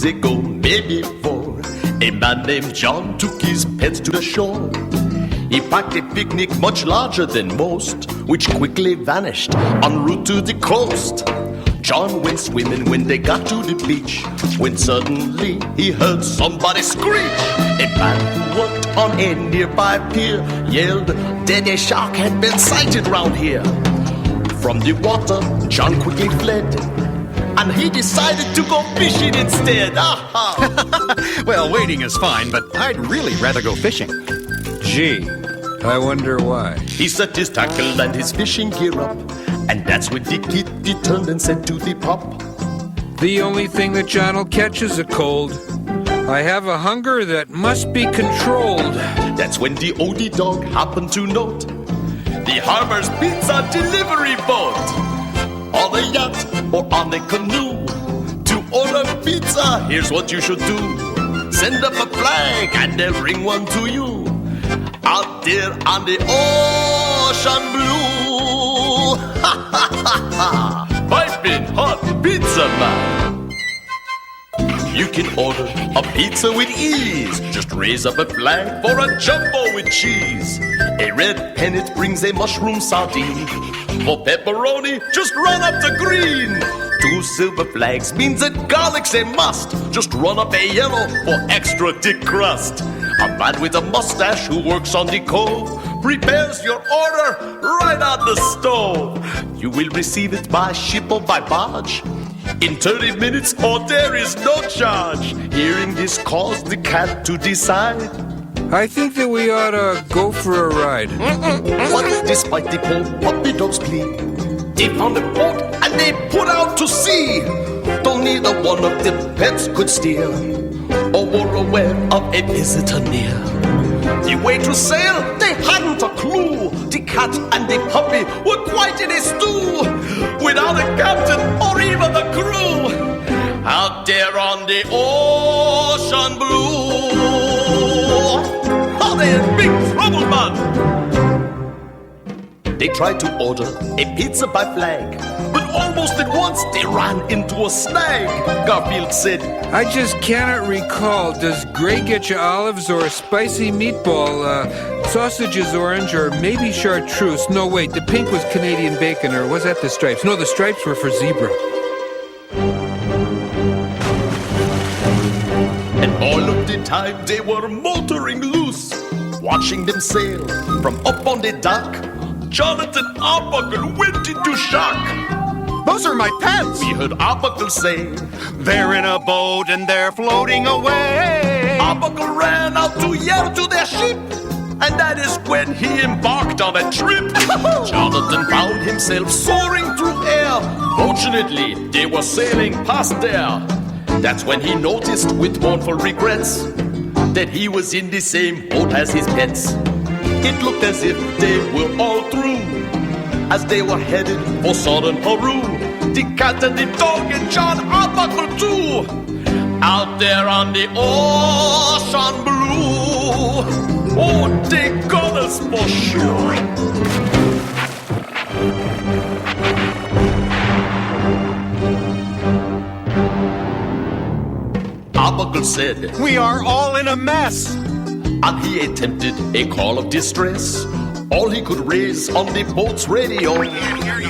Ago, maybe four, a man named John took his pets to the shore. He packed a picnic much larger than most, which quickly vanished en route to the coast. John went swimming when they got to the beach, when suddenly he heard somebody screech. A man who worked on a nearby pier yelled that a shark had been sighted round here. From the water, John quickly fled, and he decided to go fishing instead. Well, waiting is fine, but I'd really rather go fishing. Gee, I wonder why. He set his tackle and his fishing gear up, and that's when the kitty turned and said to the pup, The only thing that John'll catch is a cold. I have a hunger that must be controlled. That's when the Odie dog happened to note the Harbor's Pizza delivery boat. On a yacht or on a canoe, to order pizza, here's what you should do. Send up a flag and they'll bring one to you, out there on the ocean blue. Ha ha ha ha! Piping hot pizza man. You can order a pizza with ease. Just raise up a flag for a jumbo with cheese. A red pennant brings a mushroom sardine. For pepperoni, just run up the green. 2 silver flags means that garlic's a must. Just run up a yellow for extra thick crust. A man with a mustache who works on the cove prepares your order right on the stove. You will receive it by ship or by barge in 30 minutes, or there is no charge. Hearing this caused the cat to decide, I think that we ought to go for a ride. But despite the poor puppy dog's plea, they found a boat and they put out to sea. Though neither one of the pets could steer or were aware of a visitor near. The way to sail, they hadn't a clue. The cat and the puppy were quite in a stew, without a captain or even the crew, out there on the ocean blue. Oh, they're in big trouble, man. They tried to order a pizza by flag, but almost at once they ran into a snag. Garfield said, I just cannot recall. Does Gray get you olives or a spicy meatball? Sausage is orange or maybe chartreuse. No, wait, the pink was Canadian bacon, or was that the stripes? No, the stripes were for zebra. And all of the time they were motoring loose, watching them sail from up on the dock. Jonathan Arbuckle went into shock. Those are my pets! We heard Arbuckle say, They're in a boat and they're floating away. Arbuckle ran out to yell to their ship, and that is when he embarked on a trip. Jonathan found himself soaring through air. Fortunately, they were sailing past there. That's when he noticed with mournful regrets that he was in the same boat as his pets. It looked as if they were all through, as they were headed for southern Peru. The cat and the dog and John Arbuckle too, out there on the ocean blue. Oh, they got us for sure. Arbuckle said, We are all in a mess. And he attempted a call of distress. All he could raise on the boat's radio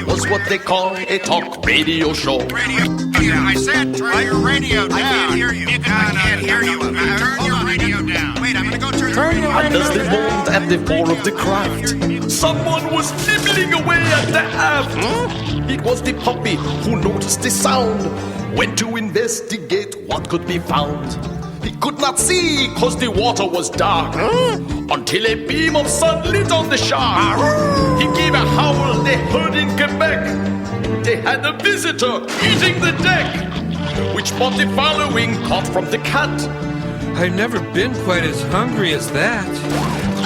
was what they call a talk radio show. I said turn your radio down. I can't hear you. I can't hear you. Turn your radio down. Wait, I'm gonna go turn your radio down. And as they moaned at the fore of the craft, someone was nibbling away at the aft. It was the puppy who noticed the sound, went to investigate what could be found. He could not see cause the water was dark, until a beam of sun lit on the shark. He gave a howl they heard in Quebec. They had a visitor eating the deck, which brought the following caught from the cat. I've never been quite as hungry as that.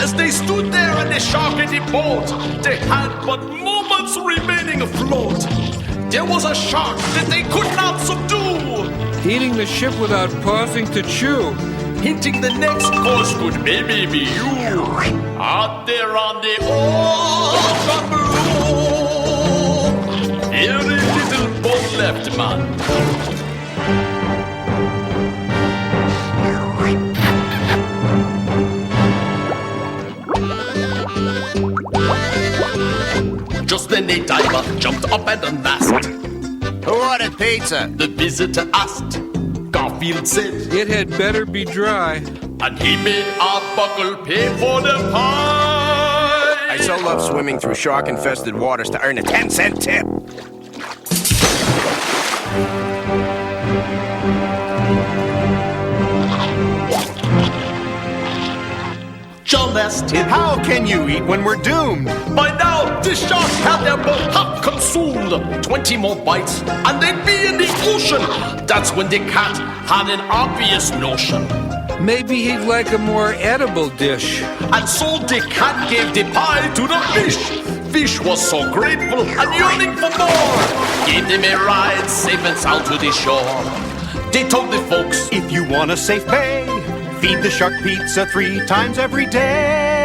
As they stood there at the shark in the boat, they had but moments remaining afloat. There was a shark that they could not subdue, Eating the ship without pausing to chew. hinting the next course could maybe be you. Out there on the ocean blue, every little boat left, man. Just then a diver jumped up and unmasked. Who ordered pizza? The visitor asked. Garfield said, It had better be dry. and he made Arbuckle pay for the pie. I so love swimming through shark-infested waters to earn a 10-cent tip. John asked him, How can you eat when we're doomed? by now the sharks had their boat half consumed. 20 more bites, and they'd be in the ocean. That's when the cat had an obvious notion. Maybe he'd like a more edible dish. And so the cat gave the pie to the fish. Fish was so grateful and yearning for more. Gave them a ride safe and sound to the shore. They told the folks, If you want a safe bay, feed the shark pizza 3 times every day.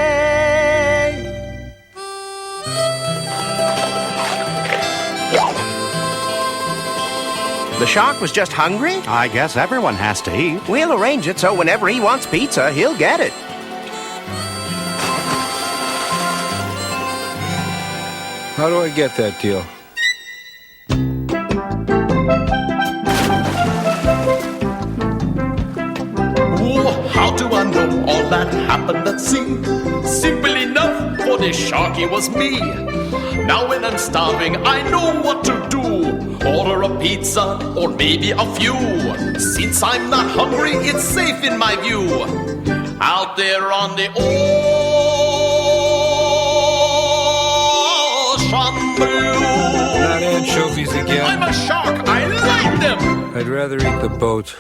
The shark was just hungry? I guess everyone has to eat. We'll arrange it so whenever he wants pizza, he'll get it. How do I get that deal? oh, how do I know all that happened at sea? Simple enough, for the sharky was me. Now when I'm starving, I know what to do. Order a pizza, or maybe a few. Since I'm not hungry, it's safe in my view. Out there on the ocean blue. Not anchovies I'm again. a shark, I like them. I'd rather eat the boat.